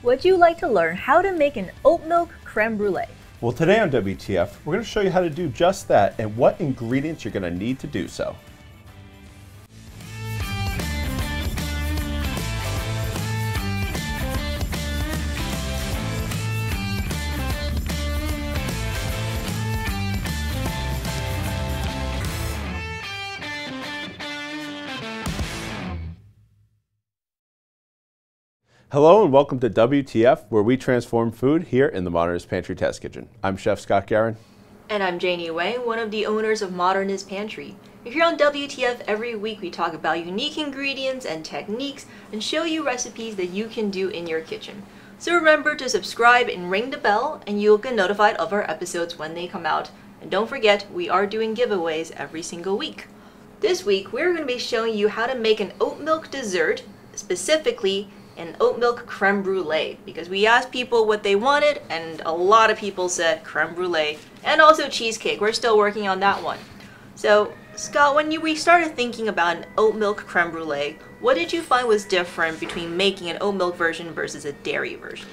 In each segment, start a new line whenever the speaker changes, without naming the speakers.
Would you like to learn how to make an oat milk creme brulee?
Well, today on WTF, we're going to show you how to do just that and what ingredients you're going to need to do so. Hello and welcome to WTF, where we transform food here in the Modernist Pantry Test Kitchen. I'm Chef Scott Garren.
And I'm Janie Wang, one of the owners of Modernist Pantry. Here on WTF, every week we talk about unique ingredients and techniques and show you recipes that you can do in your kitchen. So remember to subscribe and ring the bell and you'll get notified of our episodes when they come out. And don't forget, we are doing giveaways every single week. This week, we're going to be showing you how to make an oat milk dessert, specifically an oat milk creme brulee, because we asked people what they wanted and a lot of people said creme brulee and also cheesecake. We're still working on that one. So Scott, when we started thinking about an oat milk creme brulee, what did you find was different between making an oat milk version versus a dairy version?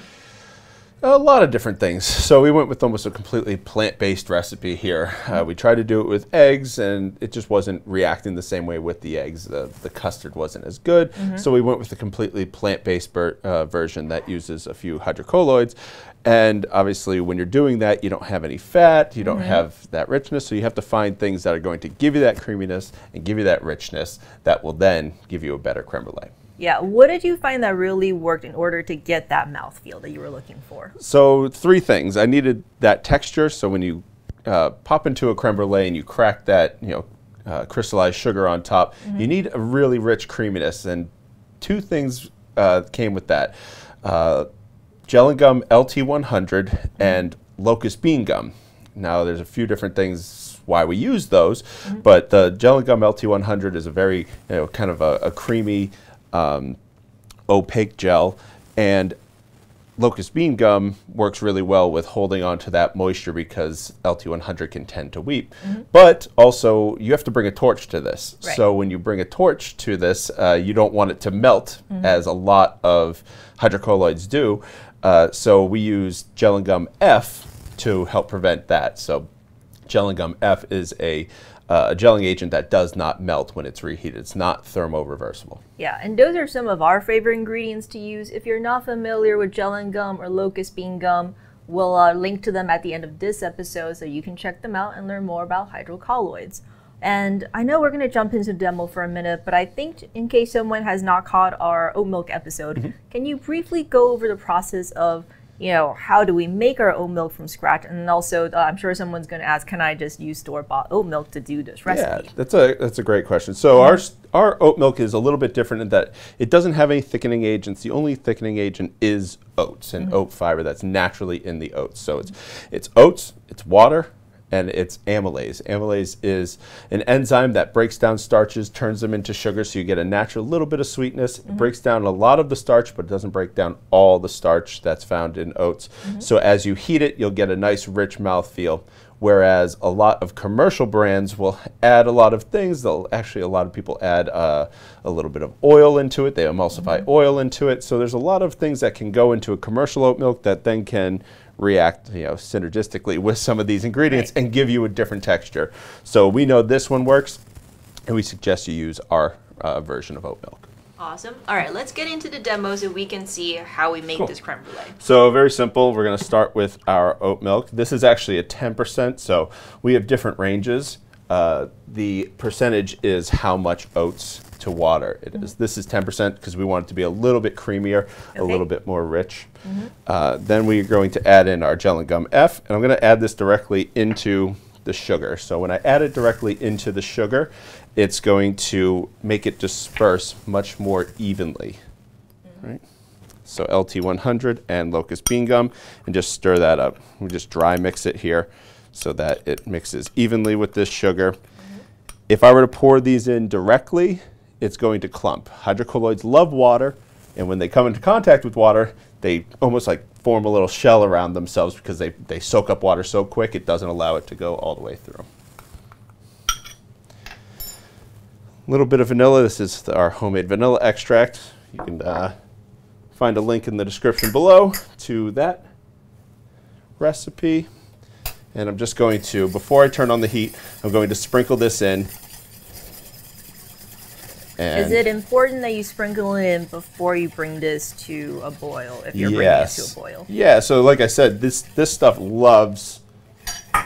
A lot of different things. So we went with almost a completely plant-based recipe here. We tried to do it with eggs and it just wasn't reacting the same way with the eggs. The custard wasn't as good. So we went with a completely plant-based version that uses a few hydrocolloids. And obviously when you're doing that, you don't have any fat, you don't have that richness, so you have to find things that are going to give you that creaminess and give you that richness that will then give you a better creme brulee.
Yeah, what did you find that really worked in order to get that mouthfeel that you were looking for?
So three things. I needed that texture, so when you pop into a creme brulee and you crack that crystallized sugar on top, you need a really rich creaminess, and two things came with that. Gel and gum LT100 and locust bean gum. Now there's a few different things why we use those, but the gel and gum LT100 is a very kind of a creamy opaque gel, and locust bean gum works really well with holding on to that moisture because LT100 can tend to weep. But also you have to bring a torch to this.
Right.
So when you bring a torch to this, you don't want it to melt as a lot of hydrocolloids do. So we use gel and gum F to help prevent that. So gel and gum F is a gelling agent that does not melt when it's reheated. It's not thermo-reversible.
Yeah, and those are some of our favorite ingredients to use. If you're not familiar with gel and gum or locust bean gum, we'll link to them at the end of this episode so you can check them out and learn more about hydrocolloids. And I know we're going to jump into the demo for a minute, but I think in case someone has not caught our oat milk episode, can you briefly go over the process of how do we make our oat milk from scratch? And also, I'm sure someone's going to ask, can I just use store-bought oat milk to do this recipe?
Yeah, that's a great question. So our oat milk is a little bit different in that it doesn't have any thickening agents. The only thickening agent is oats and oat fiber that's naturally in the oats. So it's oats, it's water, and it's amylase. Amylase is an enzyme that breaks down starches, turns them into sugar, so you get a natural little bit of sweetness. It breaks down a lot of the starch, but it doesn't break down all the starch that's found in oats. So as you heat it, you'll get a nice rich mouthfeel, whereas a lot of commercial brands will add a lot of things. A lot of people add a little bit of oil into it. They emulsify oil into it. So there's a lot of things that can go into a commercial oat milk that then can react synergistically with some of these ingredients and give you a different texture. So we know this one works, and we suggest you use our version of oat milk.
Awesome. All right, let's get into the demo so we can see how we make this creme brulee.
So very simple. We're going to start with our oat milk. This is actually a 10%, so we have different ranges. The percentage is how much oats to water it is. This is 10% because we want it to be a little bit creamier, a little bit more rich. Then we're going to add in our gel and gum F, and I'm going to add this directly into the sugar. So when I add it directly into the sugar, it's going to make it disperse much more evenly. Right? So LT100 and locust bean gum, and just stir that up. We just dry mix it here so that it mixes evenly with this sugar. If I were to pour these in directly, it's going to clump. Hydrocolloids love water, and when they come into contact with water, they almost like form a little shell around themselves because they soak up water so quick it doesn't allow it to go all the way through. A little bit of vanilla. This is our homemade vanilla extract. You can find a link in the description below to that recipe. And I'm just going to, before I turn on the heat, I'm going to sprinkle this in. And
is it important that you sprinkle it in before you bring this to a boil, if you're bringing it to a boil?
Yeah, so like I said, this stuff loves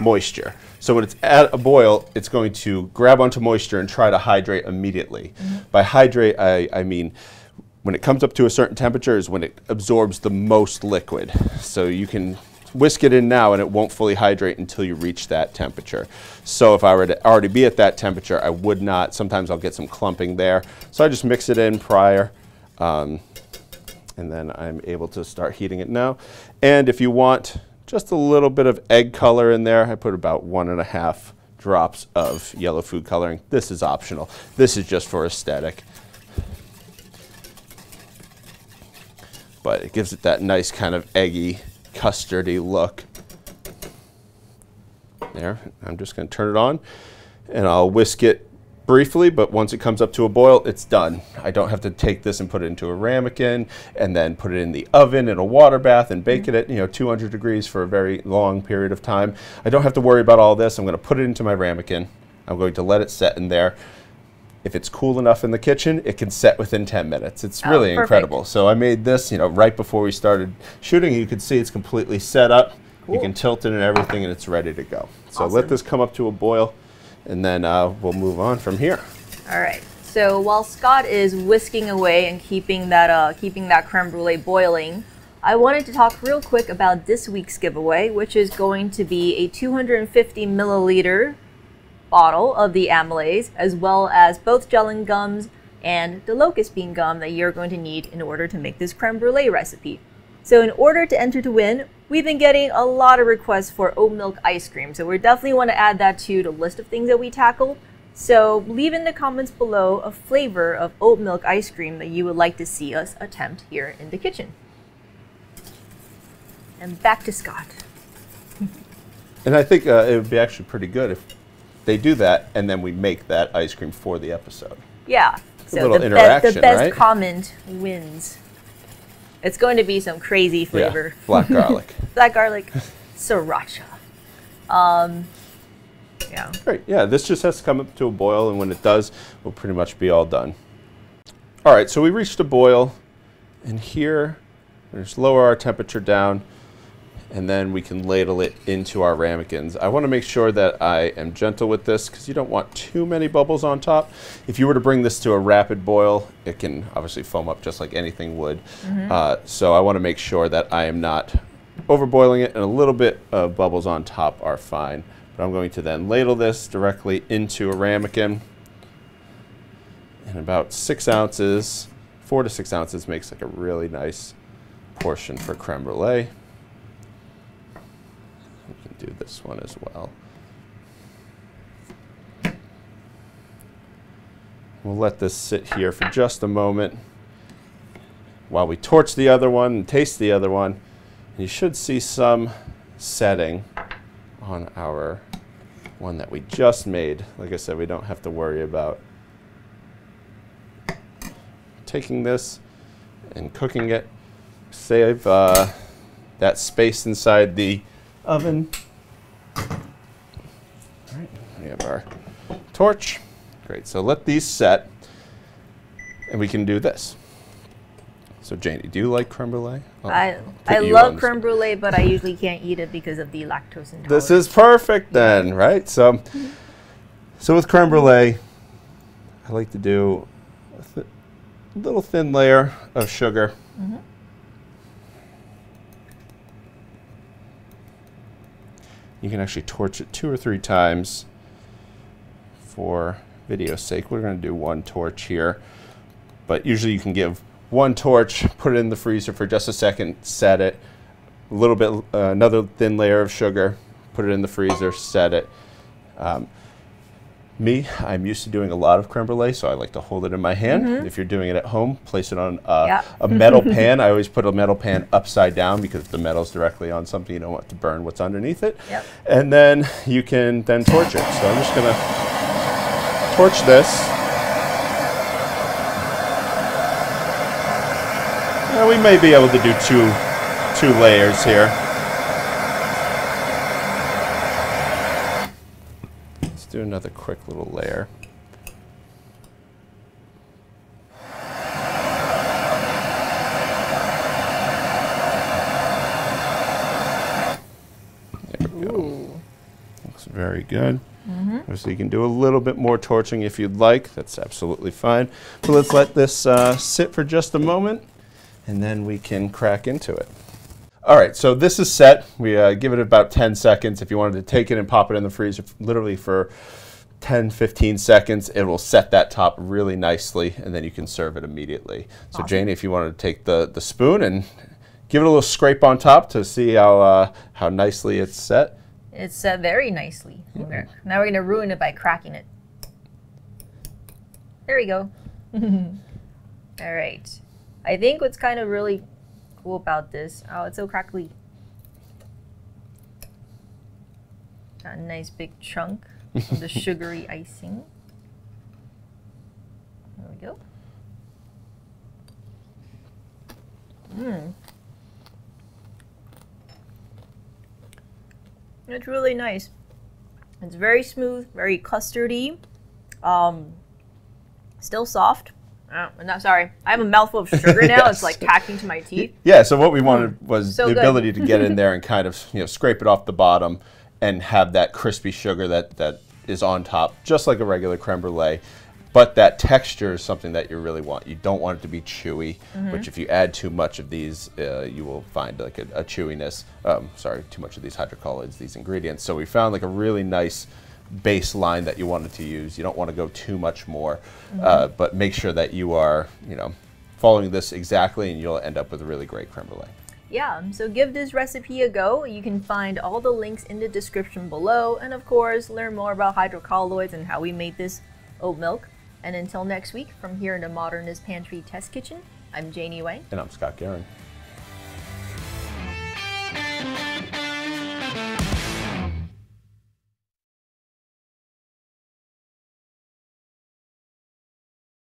moisture. So when it's at a boil, it's going to grab onto moisture and try to hydrate immediately. By hydrate, I mean when it comes up to a certain temperature is when it absorbs the most liquid. So you can whisk it in now and it won't fully hydrate until you reach that temperature. So if I were to already be at that temperature, I would not. Sometimes I'll get some clumping there. So I just mix it in prior, and then I'm able to start heating it now. And if you want just a little bit of egg color in there, I put about 1.5 drops of yellow food coloring. This is optional. This is just for aesthetic. But it gives it that nice kind of eggy, custardy look. There, I'm just going to turn it on and I'll whisk it briefly, but once it comes up to a boil, it's done. I don't have to take this and put it into a ramekin and then put it in the oven in a water bath and bake it at 200 degrees for a very long period of time. I don't have to worry about all this. I'm going to put it into my ramekin. I'm going to let it set in there. If it's cool enough in the kitchen, it can set within 10 minutes. It's really incredible. So I made this, right before we started shooting. You can see it's completely set up. Cool. You can tilt it and everything, and it's ready to go. So awesome. Let this come up to a boil, and then we'll move on from here.
All right. So while Scott is whisking away and keeping that creme brulee boiling, I wanted to talk real quick about this week's giveaway, which is going to be a 250 milliliter bottle of the amylase, as well as both gelling gums and the locust bean gum that you're going to need in order to make this creme brulee recipe. So in order to enter to win, we've been getting a lot of requests for oat milk ice cream, so we definitely want to add that to the list of things that we tackle. So leave in the comments below a flavor of oat milk ice cream that you would like to see us attempt here in the kitchen. And back to Scott.
And I think it would be actually pretty good if they do that, and then we make that ice cream for the episode.
Yeah. So the best comment wins. It's going to be some crazy flavor.
Yeah. Black garlic.
Black garlic, sriracha. Yeah.
Great. Yeah, this just has to come up to a boil, and when it does, we'll pretty much be all done. All right, so we reached a boil, and here, we just lower our temperature down, and then we can ladle it into our ramekins. I want to make sure that I am gentle with this because you don't want too many bubbles on top. If you were to bring this to a rapid boil, it can obviously foam up just like anything would. So I want to make sure that I am not overboiling it, and a little bit of bubbles on top are fine. But I'm going to then ladle this directly into a ramekin. And about 6 ounces, 4 to 6 ounces makes like a really nice portion for creme brulee. Do this one as well. We'll let this sit here for just a moment while we torch the other one and taste the other one. And you should see some setting on our one that we just made. Like I said, we don't have to worry about taking this and cooking it. Save that space inside the oven. All right, we have our torch. Great, so let these set, and we can do this. So Janie, do you like creme brulee?
I love creme brulee, but I usually can't eat it because of the lactose intolerance.
This is perfect then, right? So with creme brulee, I like to do a little thin layer of sugar. You can actually torch it 2 or 3 times. For video's sake, we're going to do 1 torch here. But usually you can give 1 torch, put it in the freezer for just a second, set it. A little bit, another thin layer of sugar, put it in the freezer, set it. I'm used to doing a lot of creme brulee, so I like to hold it in my hand. If you're doing it at home, place it on a metal pan. I always put a metal pan upside down because if the metal's directly on something, you don't want to burn what's underneath it. And then you can then torch it. So I'm just going to torch this. we may be able to do two layers here. Let's do another quick little layer. There we go. Looks very good. So you can do a little bit more torching if you'd like. That's absolutely fine. But let's let this sit for just a moment, and then we can crack into it. All right, so this is set. We give it about 10 seconds. If you wanted to take it and pop it in the freezer literally for 10, 15 seconds, it will set that top really nicely, and then you can serve it immediately. So Janie, if you wanted to take the spoon and give it a little scrape on top to see how nicely it's set.
It's set very nicely. Now we're going to ruin it by cracking it. There we go. All right. I think what's kind of really cool about this, oh, it's so crackly. Got a nice big chunk of the sugary icing. There we go. It's really nice. It's very smooth, very custardy, still soft. Sorry, I have a mouthful of sugar now. Yes. It's like tacking to my teeth.
Yeah, so what we wanted was the ability to get in there and kind of scrape it off the bottom and have that crispy sugar that is on top, just like a regular creme brulee. But that texture is something that you really want. You don't want it to be chewy, which if you add too much of these, you will find like a chewiness. Sorry, too much of these hydrocolloids, these ingredients. So we found like a really nice baseline that you wanted to use. You don't want to go too much more, but make sure that you are, following this exactly, and you'll end up with a really great creme brulee.
Yeah, so give this recipe a go. You can find all the links in the description below, and of course, learn more about hydrocolloids and how we made this oat milk. And until next week, from here in the Modernist Pantry Test Kitchen, I'm Janie Wang.
And I'm Scott Guerin.